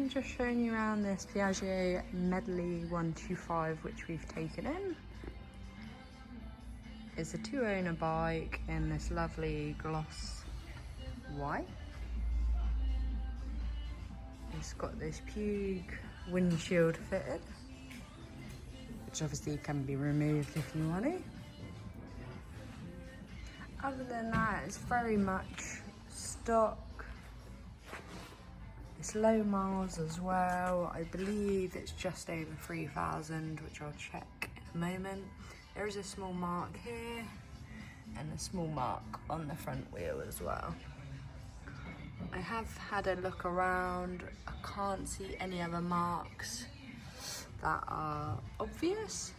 again, just showing you around this Piaggio Medley 125 which we've taken in. It's a 2-owner bike in this lovely gloss white. It's got this Piaggio windshield fitted, which obviously can be removed if you want it. Other than that, it's very much stock. It's low miles as well. I believe it's just over 3,000, which I'll check in a moment. There is a small mark here and a small mark on the front wheel as well. I have had a look around. I can't see any other marks that are obvious,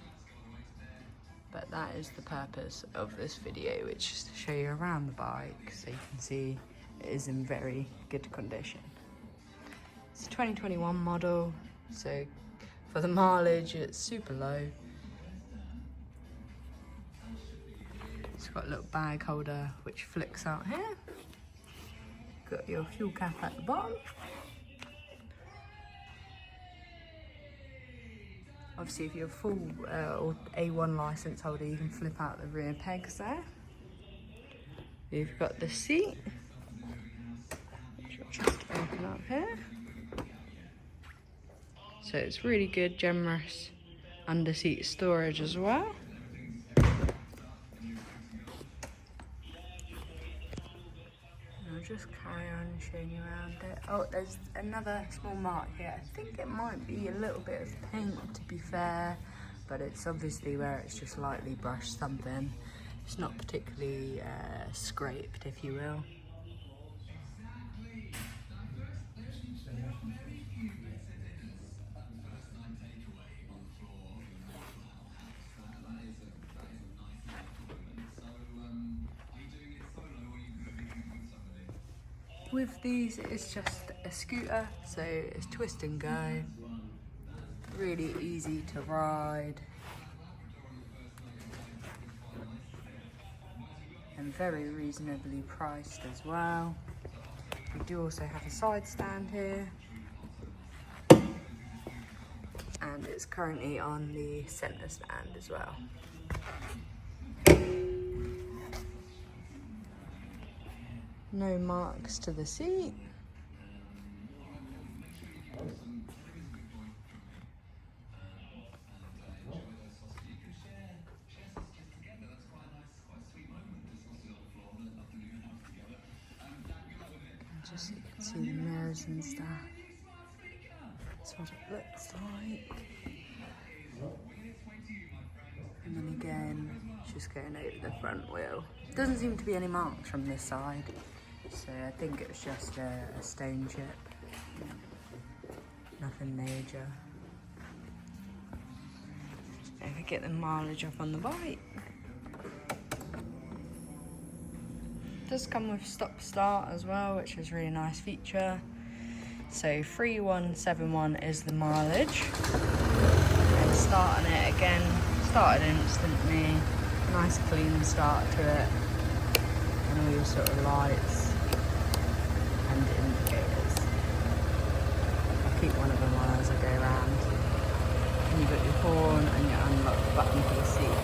but that is the purpose of this video, which is to show you around the bike so you can see it is in very good condition. It's a 2021 model, so for the mileage it's super low. It's got a little bag holder which flicks out here. Got your fuel cap at the bottom. Obviously if you're full or A1 license holder, you can flip out the rear pegs there. You've got the seat, which will just open up here. So it's really good, generous under seat storage as well. I'll just carry on showing you around it. Oh, there's another small mark here. I think it might be a little bit of paint, to be fair, but it's obviously where it's just lightly brushed something. It's not particularly scraped, if you will. With these, it's just a scooter, so it's twist and go. Really easy to ride. And very reasonably priced as well. We do also have a side stand here. And it's currently on the centre stand as well. No marks to the seat. Just so you can see the mirrors and stuff. That's what it looks like. And then again, just going over the front wheel. Doesn't seem to be any marks from this side. So I think it was just a stone chip, nothing major. Don't forget the mileage up on the bike. It does come with stop start as well, which is a really nice feature. So 3171 is the mileage. And starting it again, started instantly, nice clean start to it, and all your sort of lights and indicators. I'll keep one of them on as I go around. And you've got your horn and your unlock button for the seat.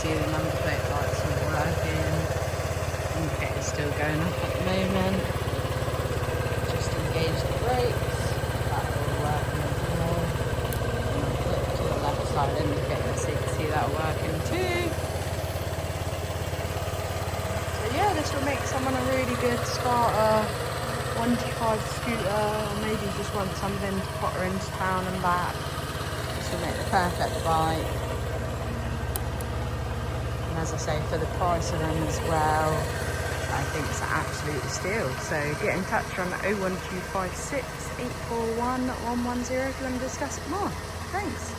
The number plate lights are working, indicator's still going up at the moment. Just engage the brakes, that's all working as well. And I'll flip to the left side indicator so you can see that working too. So yeah, this will make someone a really good starter 125 scooter, or maybe just want something to potter into town and back. This will make the perfect bike. As I say, for the price of them as well, I think it's an absolute steal. So get in touch on 01256 841 110 if you want to discuss it more. Thanks.